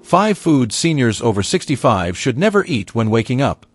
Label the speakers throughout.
Speaker 1: 5 foods seniors over 65 should never eat when waking up.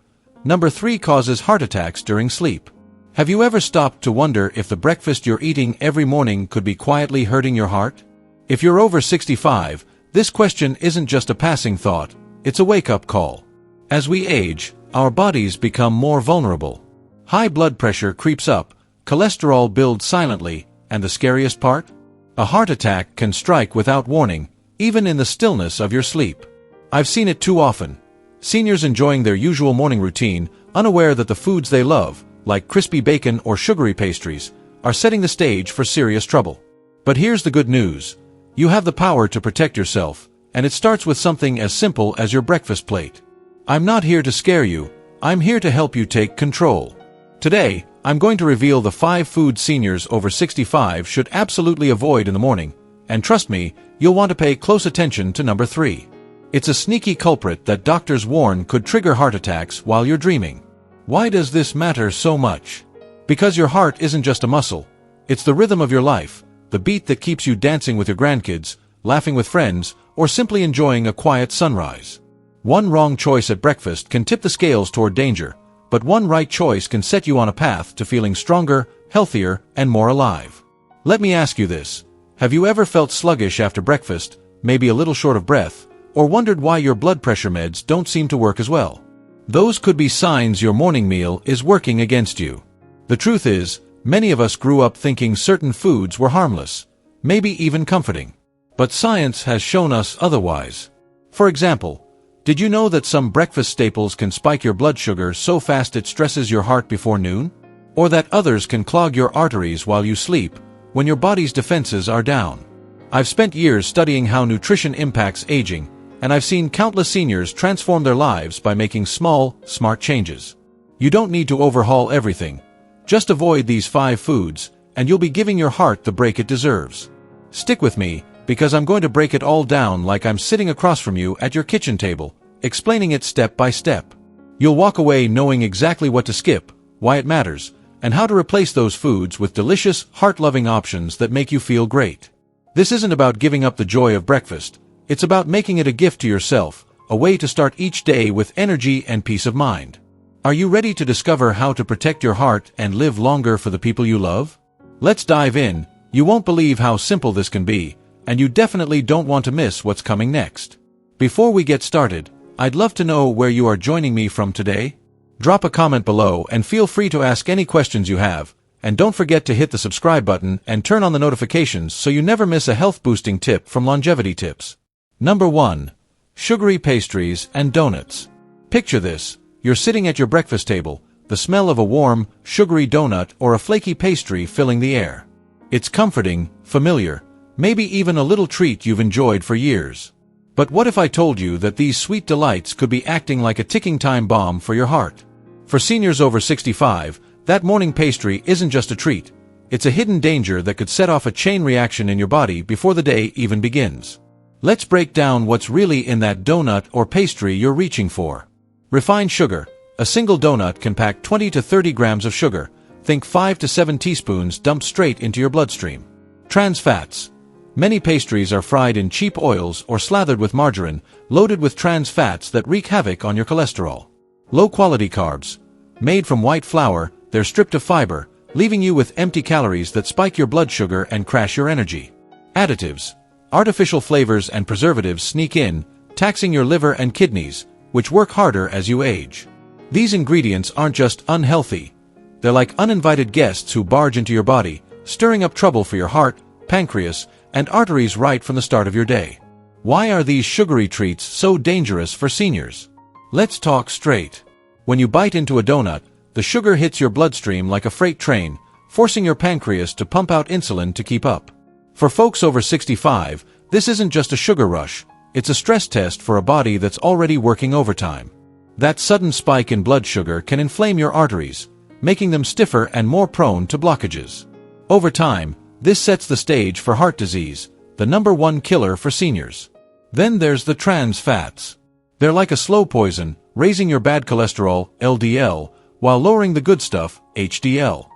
Speaker 1: Number 3 causes heart attacks during sleep. Have you ever stopped to wonder if the breakfast you're eating every morning could be quietly hurting your heart? If you're over 65, this question isn't just a passing thought, it's a wake-up call. As we age, our bodies become more vulnerable. High blood pressure creeps up, cholesterol builds silently, and the scariest part? A heart attack can strike without warning, even in the stillness of your sleep. I've seen it too often. Seniors enjoying their usual morning routine, unaware that the foods they love, like crispy bacon or sugary pastries, are setting the stage for serious trouble. But here's the good news. You have the power to protect yourself, and it starts with something as simple as your breakfast plate. I'm not here to scare you, I'm here to help you take control. Today, I'm going to reveal the 5 foods seniors over 65 should absolutely avoid in the morning, and trust me, you'll want to pay close attention to number 3. It's a sneaky culprit that doctors warn could trigger heart attacks while you're dreaming. Why does this matter so much? Because your heart isn't just a muscle. It's the rhythm of your life, the beat that keeps you dancing with your grandkids, laughing with friends, or simply enjoying a quiet sunrise. One wrong choice at breakfast can tip the scales toward danger, but one right choice can set you on a path to feeling stronger, healthier, and more alive. Let me ask you this. Have you ever felt sluggish after breakfast, maybe a little short of breath, or wondered why your blood pressure meds don't seem to work as well? Those could be signs your morning meal is working against you. The truth is, many of us grew up thinking certain foods were harmless, maybe even comforting. But science has shown us otherwise. For example, did you know that some breakfast staples can spike your blood sugar so fast it stresses your heart before noon? Or that others can clog your arteries while you sleep, when your body's defenses are down? I've spent years studying how nutrition impacts aging, and I've seen countless seniors transform their lives by making small, smart changes. You don't need to overhaul everything. Just avoid these 5 foods, and you'll be giving your heart the break it deserves. Stick with me, because I'm going to break it all down like I'm sitting across from you at your kitchen table, explaining it step by step. You'll walk away knowing exactly what to skip, why it matters, and how to replace those foods with delicious, heart-loving options that make you feel great. This isn't about giving up the joy of breakfast. It's about making it a gift to yourself, a way to start each day with energy and peace of mind. Are you ready to discover how to protect your heart and live longer for the people you love? Let's dive in. You won't believe how simple this can be, and you definitely don't want to miss what's coming next. Before we get started, I'd love to know where you are joining me from today. Drop a comment below and feel free to ask any questions you have, and don't forget to hit the subscribe button and turn on the notifications so you never miss a health-boosting tip from Longevity Tips. Number 1. Sugary pastries and donuts. Picture this. You're sitting at your breakfast table, the smell of a warm, sugary donut or a flaky pastry filling the air. It's comforting, familiar, maybe even a little treat you've enjoyed for years. But what if I told you that these sweet delights could be acting like a ticking time bomb for your heart? For seniors over 65, that morning pastry isn't just a treat. It's a hidden danger that could set off a chain reaction in your body before the day even begins. Let's break down what's really in that donut or pastry you're reaching for. Refined sugar. A single donut can pack 20 to 30 grams of sugar. Think 5 to 7 teaspoons dumped straight into your bloodstream. Trans fats. Many pastries are fried in cheap oils or slathered with margarine, loaded with trans fats that wreak havoc on your cholesterol. Low-quality carbs. Made from white flour, they're stripped of fiber, leaving you with empty calories that spike your blood sugar and crash your energy. Additives. Artificial flavors and preservatives sneak in, taxing your liver and kidneys, which work harder as you age. These ingredients aren't just unhealthy. They're like uninvited guests who barge into your body, stirring up trouble for your heart, pancreas, and arteries right from the start of your day. Why are these sugary treats so dangerous for seniors? Let's talk straight. When you bite into a donut, the sugar hits your bloodstream like a freight train, forcing your pancreas to pump out insulin to keep up. For folks over 65, this isn't just a sugar rush, it's a stress test for a body that's already working overtime. That sudden spike in blood sugar can inflame your arteries, making them stiffer and more prone to blockages. Over time, this sets the stage for heart disease, the #1 killer for seniors. Then there's the trans fats. They're like a slow poison, raising your bad cholesterol, LDL, while lowering the good stuff, HDL.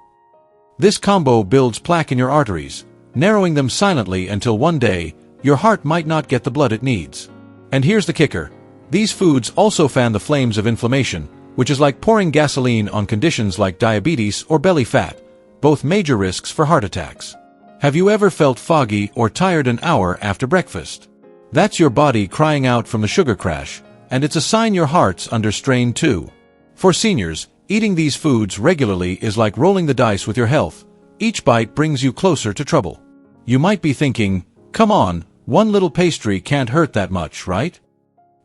Speaker 1: This combo builds plaque in your arteries, narrowing them silently until one day, your heart might not get the blood it needs. And here's the kicker. These foods also fan the flames of inflammation, which is like pouring gasoline on conditions like diabetes or belly fat, both major risks for heart attacks. Have you ever felt foggy or tired an hour after breakfast? That's your body crying out from the sugar crash, and it's a sign your heart's under strain too. For seniors, eating these foods regularly is like rolling the dice with your health. Each bite brings you closer to trouble. You might be thinking, come on, one little pastry can't hurt that much, right?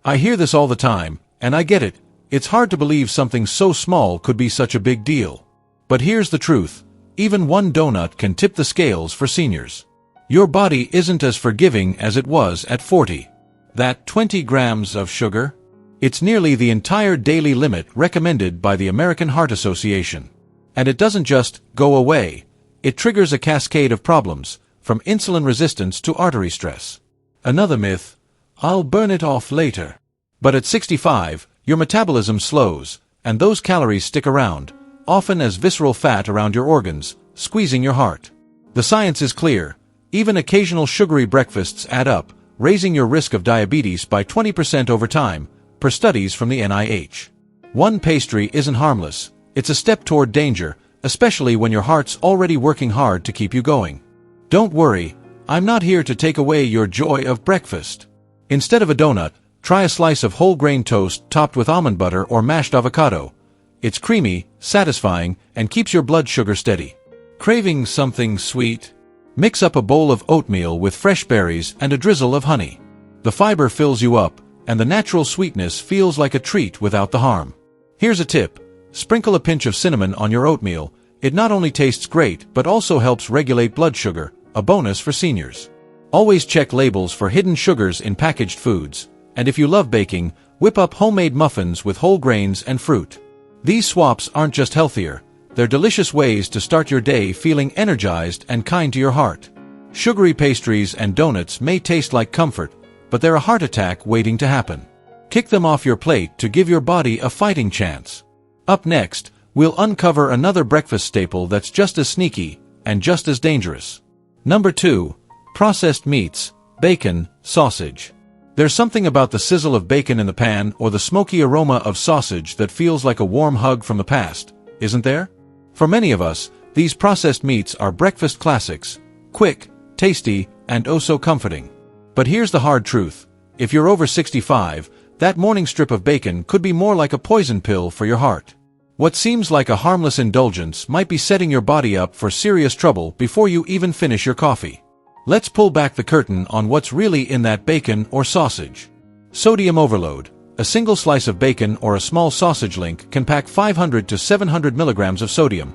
Speaker 1: I hear this all the time, and I get it. It's hard to believe something so small could be such a big deal. But here's the truth. Even one donut can tip the scales for seniors. Your body isn't as forgiving as it was at 40. That 20 grams of sugar? It's nearly the entire daily limit recommended by the American Heart Association. And it doesn't just go away. It triggers a cascade of problems, from insulin resistance to artery stress. Another myth, I'll burn it off later. But at 65, your metabolism slows, and those calories stick around, often as visceral fat around your organs, squeezing your heart. The science is clear. Even occasional sugary breakfasts add up, raising your risk of diabetes by 20% over time, per studies from the NIH. One pastry isn't harmless. It's a step toward danger, especially when your heart's already working hard to keep you going. Don't worry, I'm not here to take away your joy of breakfast. Instead of a donut, try a slice of whole grain toast topped with almond butter or mashed avocado. It's creamy, satisfying, and keeps your blood sugar steady. Craving something sweet? Mix up a bowl of oatmeal with fresh berries and a drizzle of honey. The fiber fills you up, and the natural sweetness feels like a treat without the harm. Here's a tip. Sprinkle a pinch of cinnamon on your oatmeal. It not only tastes great, but also helps regulate blood sugar, a bonus for seniors. Always check labels for hidden sugars in packaged foods. And if you love baking, whip up homemade muffins with whole grains and fruit. These swaps aren't just healthier. They're delicious ways to start your day feeling energized and kind to your heart. Sugary pastries and donuts may taste like comfort, but they're a heart attack waiting to happen. Kick them off your plate to give your body a fighting chance. Up next, we'll uncover another breakfast staple that's just as sneaky and just as dangerous. Number 2. Processed meats, bacon, sausage. There's something about the sizzle of bacon in the pan or the smoky aroma of sausage that feels like a warm hug from the past, isn't there? For many of us, these processed meats are breakfast classics, quick, tasty, and oh so comforting. But here's the hard truth. If you're over 65, that morning strip of bacon could be more like a poison pill for your heart. What seems like a harmless indulgence might be setting your body up for serious trouble before you even finish your coffee. Let's pull back the curtain on what's really in that bacon or sausage. Sodium overload. A single slice of bacon or a small sausage link can pack 500 to 700 milligrams of sodium,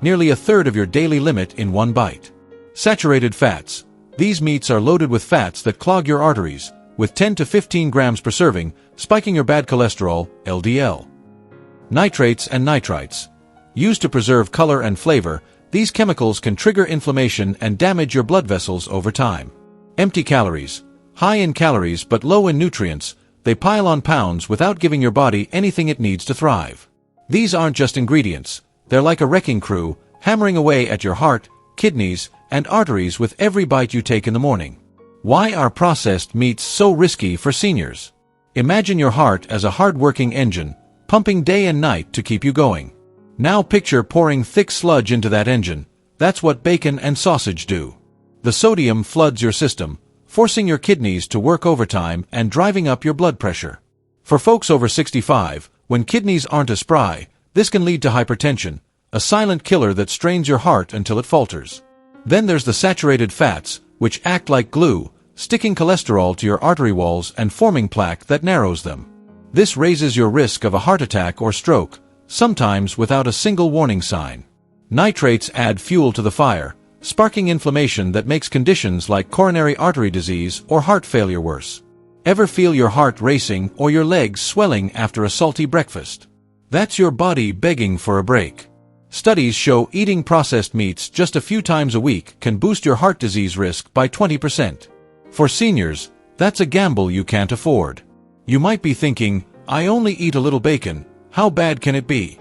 Speaker 1: nearly a third of your daily limit in one bite. Saturated fats. These meats are loaded with fats that clog your arteries, with 10 to 15 grams per serving, spiking your bad cholesterol, LDL. Nitrates and nitrites. Used to preserve color and flavor, these chemicals can trigger inflammation and damage your blood vessels over time. Empty calories. High in calories but low in nutrients, they pile on pounds without giving your body anything it needs to thrive. These aren't just ingredients. They're like a wrecking crew, hammering away at your heart, kidneys, and arteries with every bite you take in the morning. Why are processed meats so risky for seniors? Imagine your heart as a hard-working engine, pumping day and night to keep you going. Now picture pouring thick sludge into that engine. That's what bacon and sausage do. The sodium floods your system, forcing your kidneys to work overtime and driving up your blood pressure. For folks over 65, when kidneys aren't as spry, this can lead to hypertension, a silent killer that strains your heart until it falters. Then there's the saturated fats, which act like glue, sticking cholesterol to your artery walls and forming plaque that narrows them. This raises your risk of a heart attack or stroke, sometimes without a single warning sign. Nitrates add fuel to the fire, sparking inflammation that makes conditions like coronary artery disease or heart failure worse. Ever feel your heart racing or your legs swelling after a salty breakfast? That's your body begging for a break. Studies show eating processed meats just a few times a week can boost your heart disease risk by 20%. For seniors, that's a gamble you can't afford. You might be thinking, I only eat a little bacon, how bad can it be?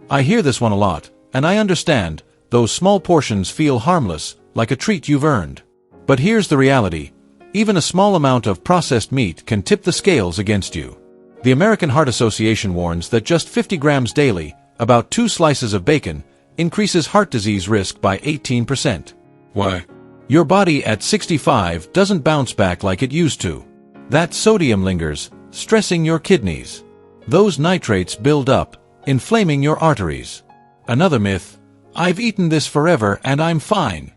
Speaker 1: I hear this one a lot, and I understand, those small portions feel harmless, like a treat you've earned. But here's the reality. Even a small amount of processed meat can tip the scales against you. The American Heart Association warns that just 50 grams daily, about 2 slices of bacon, increases heart disease risk by 18%.
Speaker 2: Why?
Speaker 1: Your body at 65 doesn't bounce back like it used to. That sodium lingers, stressing your kidneys. Those nitrates build up, inflaming your arteries. Another myth: I've eaten this forever and I'm fine.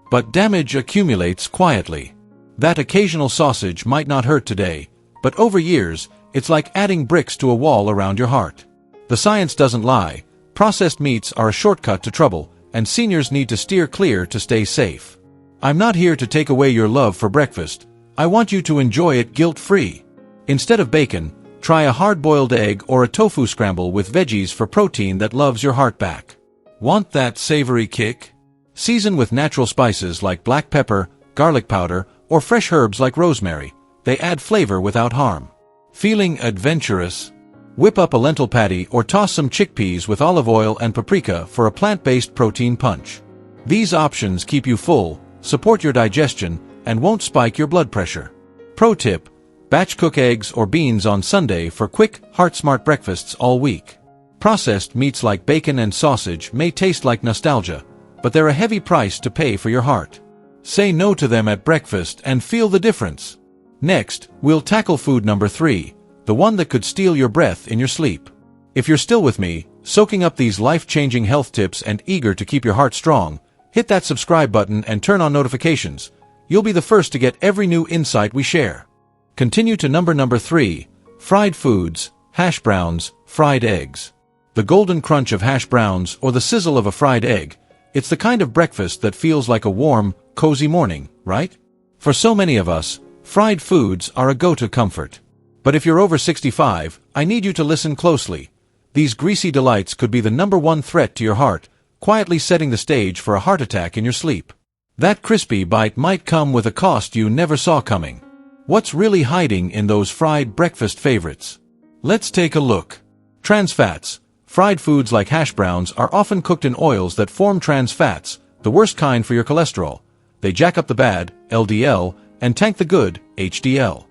Speaker 1: But damage accumulates quietly. That occasional sausage might not hurt today, but over years, it's like adding bricks to a wall around your heart. The science doesn't lie. Processed meats are a shortcut to trouble, and seniors need to steer clear to stay safe. I'm not here to take away your love for breakfast. I want you to enjoy it guilt-free. Instead of bacon, try a hard-boiled egg or a tofu scramble with veggies for protein that loves your heart back. Want that savory kick? Season with natural spices like black pepper, garlic powder, or fresh herbs like rosemary. They add flavor without harm. Feeling adventurous? Whip up a lentil patty or toss some chickpeas with olive oil and paprika for a plant-based protein punch. These options keep you full, support your digestion, and won't spike your blood pressure. Pro tip: batch cook eggs or beans on Sunday for quick, heart-smart breakfasts all week. Processed meats like bacon and sausage may taste like nostalgia, but they're a heavy price to pay for your heart. Say no to them at breakfast and feel the difference. Next, we'll tackle food number 3, the one that could steal your breath in your sleep. If you're still with me, soaking up these life-changing health tips and eager to keep your heart strong, hit that subscribe button and turn on notifications. You'll be the first to get every new insight we share. Continue to number 3, fried foods, hash browns, fried eggs. The golden crunch of hash browns or the sizzle of a fried egg, it's the kind of breakfast that feels like a warm, cozy morning, right? For so many of us, fried foods are a go-to comfort. But if you're over 65, I need you to listen closely. These greasy delights could be the number 1 threat to your heart, quietly setting the stage for a heart attack in your sleep. That crispy bite might come with a cost you never saw coming. What's really hiding in those fried breakfast favorites? Let's take a look. Trans fats. Fried foods like hash browns are often cooked in oils that form trans fats, the worst kind for your cholesterol. They jack up the bad, LDL, and tank the good, HDL.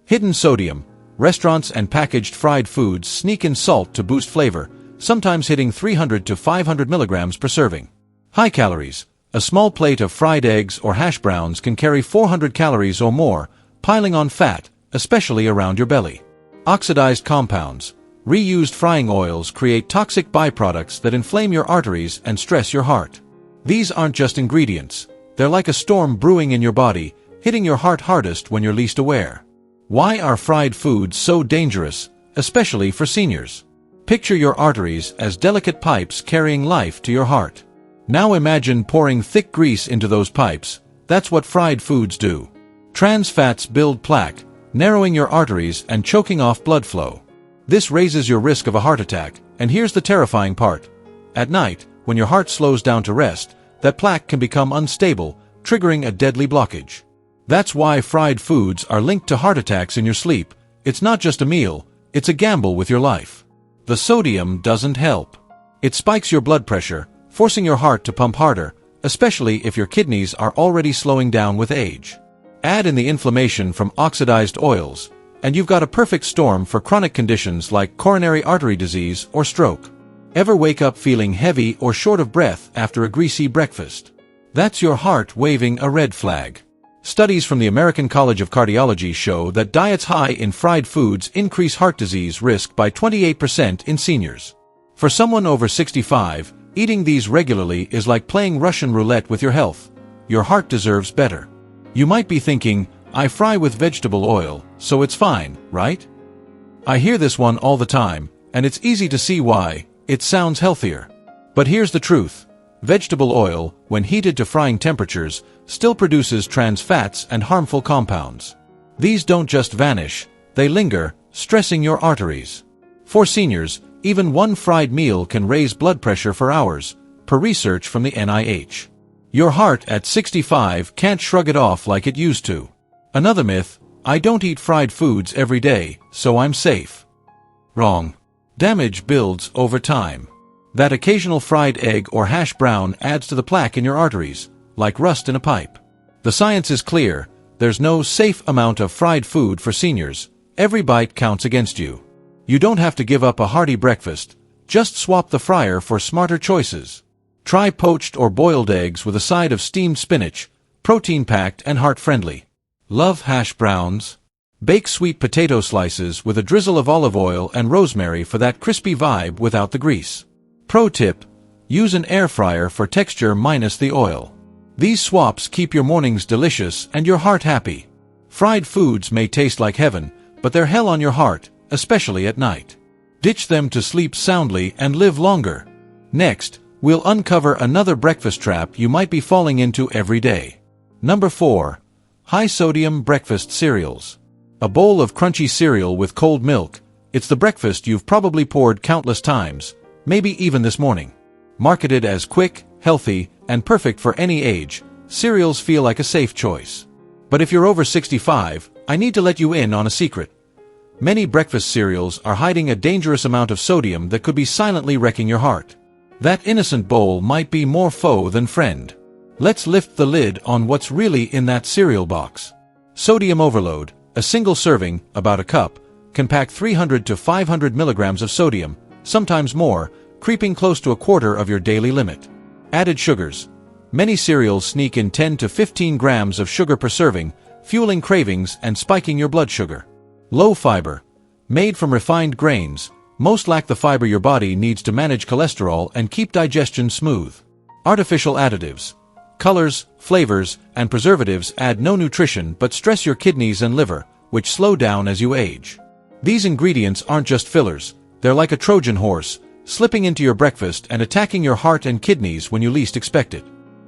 Speaker 1: Hidden sodium. Restaurants and packaged fried foods sneak in salt to boost flavor, sometimes hitting 300 to 500 milligrams per serving. High calories. A small plate of fried eggs or hash browns can carry 400 calories or more, piling on fat, especially around your belly. Oxidized compounds. Reused frying oils create toxic byproducts that inflame your arteries and stress your heart. These aren't just ingredients. They're like a storm brewing in your body, hitting your heart hardest when you're least aware. Why are fried foods so dangerous, especially for seniors? Picture your arteries as delicate pipes carrying life to your heart. Now imagine pouring thick grease into those pipes. That's what fried foods do. Trans fats build plaque, narrowing your arteries and choking off blood flow. This raises your risk of a heart attack, and here's the terrifying part. At night, when your heart slows down to rest, that plaque can become unstable, triggering a deadly blockage. That's why fried foods are linked to heart attacks in your sleep. It's not just a meal, it's a gamble with your life. The sodium doesn't help. It spikes your blood pressure, forcing your heart to pump harder, especially if your kidneys are already slowing down with age. Add in the inflammation from oxidized oils, and you've got a perfect storm for chronic conditions like coronary artery disease or stroke. Ever wake up feeling heavy or short of breath after a greasy breakfast? That's your heart waving a red flag. Studies from the American College of Cardiology show that diets high in fried foods increase heart disease risk by 28% in seniors. For someone over 65, eating these regularly is like playing Russian roulette with your health. Your heart deserves better. You might be thinking, I fry with vegetable oil, so it's fine, right? I hear this one all the time, and it's easy to see why. It sounds healthier. But here's the truth. Vegetable oil, when heated to frying temperatures, still produces trans fats and harmful compounds. These don't just vanish, they linger, stressing your arteries. For seniors, even one fried meal can raise blood pressure for hours, per research from the NIH. Your heart at 65 can't shrug it off like it used to. Another myth: I don't eat fried foods every day, so I'm safe. Wrong. Damage builds over time. That occasional fried egg or hash brown adds to the plaque in your arteries, like rust in a pipe. The science is clear. There's no safe amount of fried food for seniors. Every bite counts against you. You don't have to give up a hearty breakfast. Just swap the fryer for smarter choices. Try poached or boiled eggs with a side of steamed spinach, protein-packed and heart-friendly. Love hash browns? Bake sweet potato slices with a drizzle of olive oil and rosemary for that crispy vibe without the grease. Pro tip: use an air fryer for texture minus the oil. These swaps keep your mornings delicious and your heart happy. Fried foods may taste like heaven, but they're hell on your heart, especially at night. Ditch them to sleep soundly and live longer. Next, we'll uncover another breakfast trap you might be falling into every day. Number 4. High-sodium breakfast cereals. A bowl of crunchy cereal with cold milk. It's the breakfast you've probably poured countless times, maybe even this morning. Marketed as quick, healthy, and perfect for any age, cereals feel like a safe choice. But if you're over 65, I need to let you in on a secret. Many breakfast cereals are hiding a dangerous amount of sodium that could be silently wrecking your heart. That innocent bowl might be more foe than friend. Let's lift the lid on what's really in that cereal box. Sodium overload. A single serving, about a cup, can pack 300 to 500 milligrams of sodium, sometimes more, creeping close to a quarter of your daily limit. Added sugars. Many cereals sneak in 10 to 15 grams of sugar per serving, fueling cravings and spiking your blood sugar. Low fiber. Made from refined grains, most lack the fiber your body needs to manage cholesterol and keep digestion smooth. Artificial additives. Colors, flavors, and preservatives add no nutrition but stress your kidneys and liver, which slow down as you age. These ingredients aren't just fillers, they're like a Trojan horse, slipping into your breakfast and attacking your heart and kidneys when you least expect it.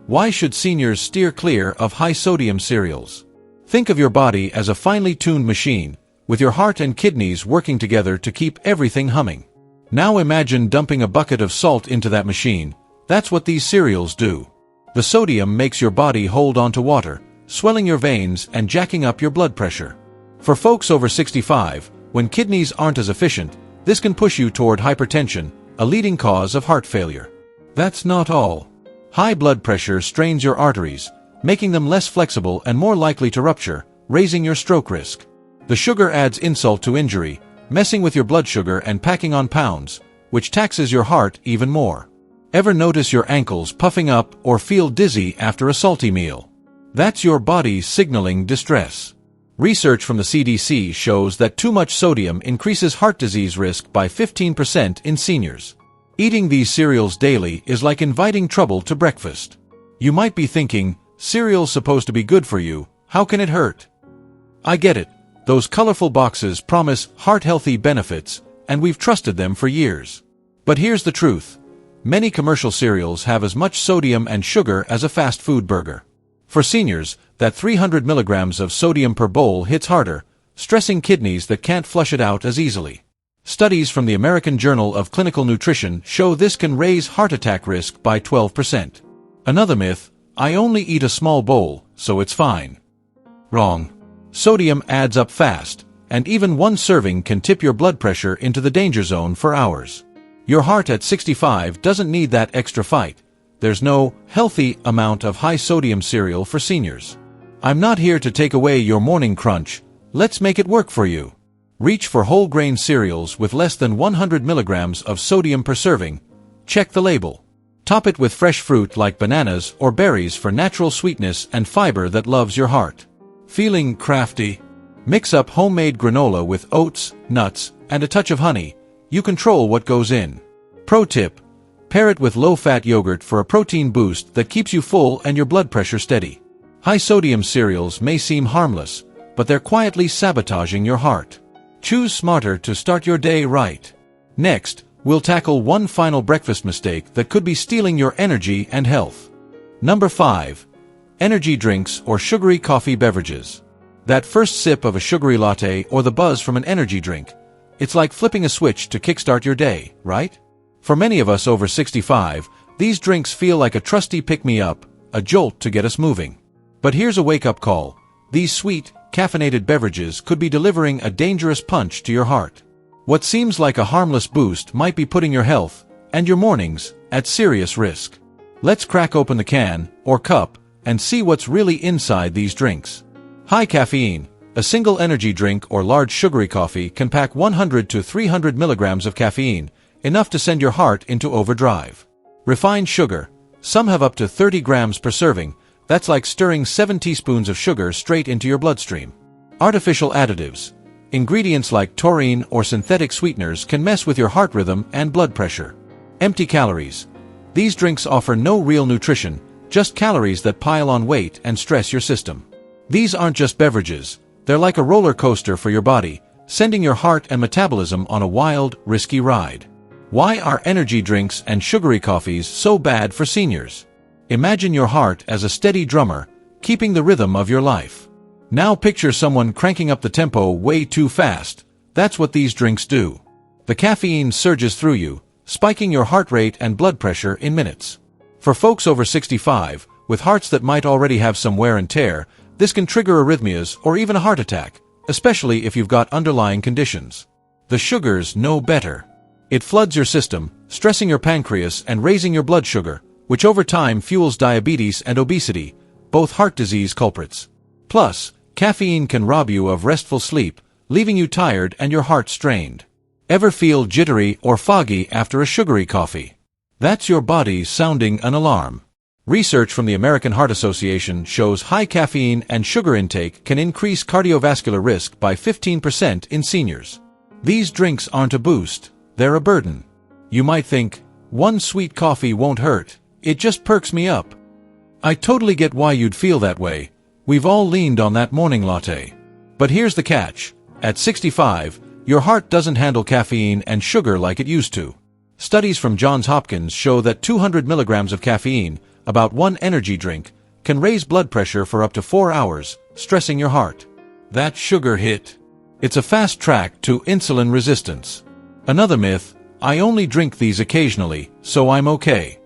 Speaker 1: Why should seniors steer clear of high-sodium cereals? Think of your body as a finely tuned machine, with your heart and kidneys working together to keep everything humming. Now imagine dumping a bucket of salt into that machine. That's what these cereals do. The sodium makes your body hold on to water, swelling your veins and jacking up your blood pressure. For folks over 65, when kidneys aren't as efficient, this can push you toward hypertension, a leading cause of heart failure. That's not all. High blood pressure strains your arteries, making them less flexible and more likely to rupture, raising your stroke risk. The sugar adds insult to injury, messing with your blood sugar and packing on pounds, which taxes your heart even more. Ever notice your ankles puffing up or feel dizzy after a salty meal? That's your body signaling distress. Research from the CDC shows that too much sodium increases heart disease risk by 15% in seniors. Eating these cereals daily is like inviting trouble to breakfast. You might be thinking, cereal's supposed to be good for you, how can it hurt? I get it. Those colorful boxes promise heart-healthy benefits, and we've trusted them for years. But here's the truth. Many commercial cereals have as much sodium and sugar as a fast food burger. For seniors, that 300 milligrams of sodium per bowl hits harder, stressing kidneys that can't flush it out as easily. Studies from the American Journal of Clinical Nutrition show this can raise heart attack risk by 12%. Another myth: I only eat a small bowl, so it's fine. Wrong. Sodium adds up fast, and even one serving can tip your blood pressure into the danger zone for hours. Your heart at 65 doesn't need that extra fight. There's no healthy amount of high-sodium cereal for seniors. I'm not here to take away your morning crunch. Let's make it work for you. Reach for whole grain cereals with less than 100 milligrams of sodium per serving. Check the label. Top it with fresh fruit like bananas or berries for natural sweetness and fiber that loves your heart. Feeling crafty? Mix up homemade granola with oats, nuts, and a touch of honey. You control what goes in. Pro tip: pair it with low-fat yogurt for a protein boost that keeps you full and your blood pressure steady. High-sodium cereals may seem harmless, but they're quietly sabotaging your heart. Choose smarter to start your day right. Next, we'll tackle one final breakfast mistake that could be stealing your energy and health. Number 5. Energy drinks or sugary coffee beverages. That first sip of a sugary latte or the buzz from an energy drink. It's like flipping a switch to kickstart your day, right? For many of us over 65, these drinks feel like a trusty pick-me-up, a jolt to get us moving. But here's a wake-up call. These sweet, caffeinated beverages could be delivering a dangerous punch to your heart. What seems like a harmless boost might be putting your health, and your mornings, at serious risk. Let's crack open the can, or cup, and see what's really inside these drinks. High caffeine. A single energy drink or large sugary coffee can pack 100 to 300 milligrams of caffeine, enough to send your heart into overdrive. Refined sugar. Some have up to 30 grams per serving. That's like stirring 7 teaspoons of sugar straight into your bloodstream. Artificial additives. Ingredients like taurine or synthetic sweeteners can mess with your heart rhythm and blood pressure. Empty calories. These drinks offer no real nutrition, just calories that pile on weight and stress your system. These aren't just beverages. They're like a roller coaster for your body, sending your heart and metabolism on a wild, risky ride. Why are energy drinks and sugary coffees so bad for seniors? Imagine your heart as a steady drummer, keeping the rhythm of your life. Now picture someone cranking up the tempo way too fast. That's what these drinks do. The caffeine surges through you, spiking your heart rate and blood pressure in minutes. For folks over 65, with hearts that might already have some wear and tear, this can trigger arrhythmias or even a heart attack, especially if you've got underlying conditions. The sugars know better. It floods your system, stressing your pancreas and raising your blood sugar, which over time fuels diabetes and obesity, both heart disease culprits. Plus, caffeine can rob you of restful sleep, leaving you tired and your heart strained. Ever feel jittery or foggy after a sugary coffee? That's your body sounding an alarm. Research from the American Heart Association shows high caffeine and sugar intake can increase cardiovascular risk by 15% in seniors. These drinks aren't a boost, they're a burden. You might think, one sweet coffee won't hurt, it just perks me up. I totally get why you'd feel that way. We've all leaned on that morning latte. But here's the catch. At 65, your heart doesn't handle caffeine and sugar like it used to. Studies from Johns Hopkins show that 200 milligrams of caffeine, about one energy drink, can raise blood pressure for up to 4 hours, stressing your heart. That sugar hit. It's a fast track to insulin resistance. Another myth, I only drink these occasionally, so I'm okay.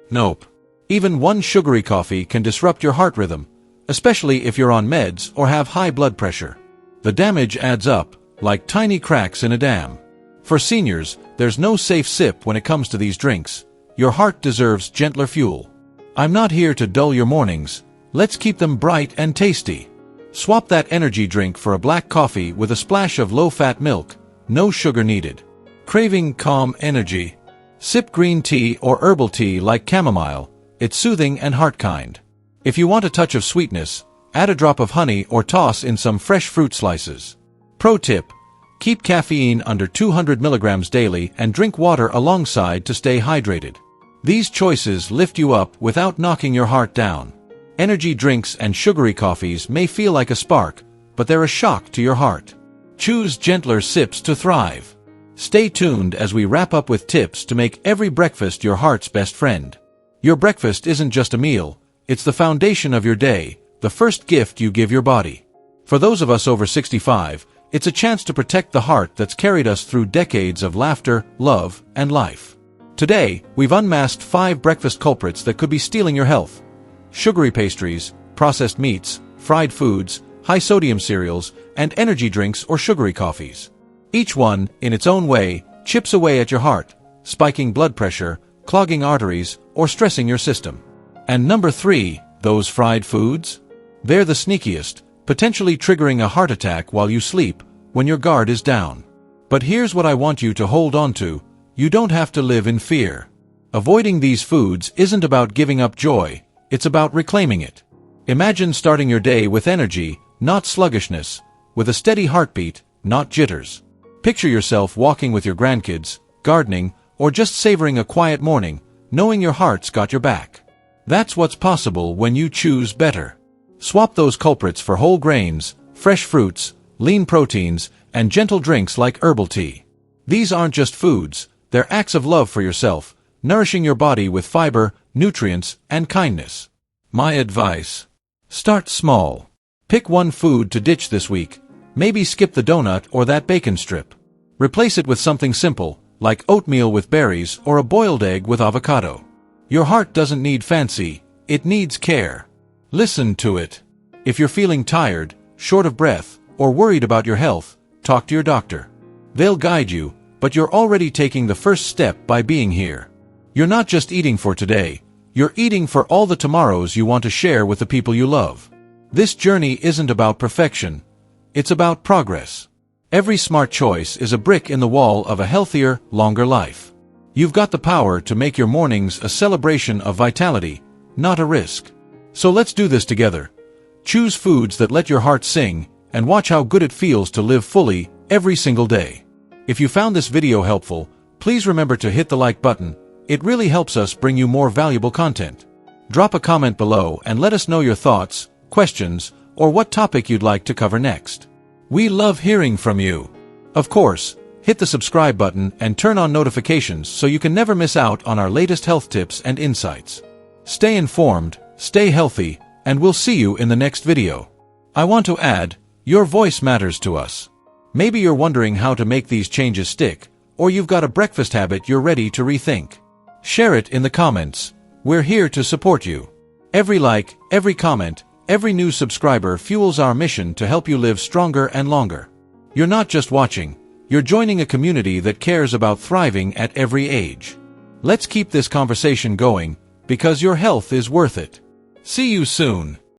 Speaker 1: Nope. Even one sugary coffee can disrupt your heart rhythm, especially if you're on meds or have high blood pressure. The damage adds up, like tiny cracks in a dam. For seniors, there's no safe sip when it comes to these drinks. Your heart deserves gentler fuel. I'm not here to dull your mornings. Let's keep them bright and tasty. Swap that energy drink for a black coffee with a splash of low-fat milk. No sugar needed. Craving calm energy? Sip green tea or herbal tea like chamomile. It's soothing and heart-kind. If you want a touch of sweetness, add a drop of honey or toss in some fresh fruit slices. Pro tip: keep caffeine under 200 milligrams daily and drink water alongside to stay hydrated. These choices lift you up without knocking your heart down. Energy drinks and sugary coffees may feel like a spark, but they're a shock to your heart. Choose gentler sips to thrive. Stay tuned as we wrap up with tips to make every breakfast your heart's best friend. Your breakfast isn't just a meal, it's the foundation of your day, the first gift you give your body. For those of us over 65, it's a chance to protect the heart that's carried us through decades of laughter, love, and life. Today, we've unmasked 5 breakfast culprits that could be stealing your health. Sugary pastries, processed meats, fried foods, high-sodium cereals, and energy drinks or sugary coffees. Each one, in its own way, chips away at your heart, spiking blood pressure, clogging arteries, or stressing your system. And number 3, those fried foods? They're the sneakiest, potentially triggering a heart attack while you sleep, when your guard is down. But here's what I want you to hold on to. You don't have to live in fear. Avoiding these foods isn't about giving up joy, it's about reclaiming it. Imagine starting your day with energy, not sluggishness, with a steady heartbeat, not jitters. Picture yourself walking with your grandkids, gardening, or just savoring a quiet morning, knowing your heart's got your back. That's what's possible when you choose better. Swap those culprits for whole grains, fresh fruits, lean proteins, and gentle drinks like herbal tea. These aren't just foods, they're acts of love for yourself, nourishing your body with fiber, nutrients, and kindness. My advice: start small. Pick one food to ditch this week. Maybe skip the donut or that bacon strip. Replace it with something simple, like oatmeal with berries or a boiled egg with avocado. Your heart doesn't need fancy, it needs care. Listen to it. If you're feeling tired, short of breath, or worried about your health, talk to your doctor. They'll guide you, but you're already taking the first step by being here. You're not just eating for today, you're eating for all the tomorrows you want to share with the people you love. This journey isn't about perfection. It's about progress. Every smart choice is a brick in the wall of a healthier, longer life. You've got the power to make your mornings a celebration of vitality, not a risk. So let's do this together. Choose foods that let your heart sing, and watch how good it feels to live fully every single day. If you found this video helpful, please remember to hit the like button. It really helps us bring you more valuable content. Drop a comment below and let us know your thoughts, questions, or what topic you'd like to cover next. We love hearing from you. Of course, hit the subscribe button and turn on notifications so you can never miss out on our latest health tips and insights. Stay informed, stay healthy, and we'll see you in the next video. I want to add, your voice matters to us. Maybe you're wondering how to make these changes stick, or you've got a breakfast habit you're ready to rethink. Share it in the comments. We're here to support you. Every like, every comment, every new subscriber fuels our mission to help you live stronger and longer. You're not just watching, you're joining a community that cares about thriving at every age. Let's keep this conversation going, because your health is worth it. See you soon.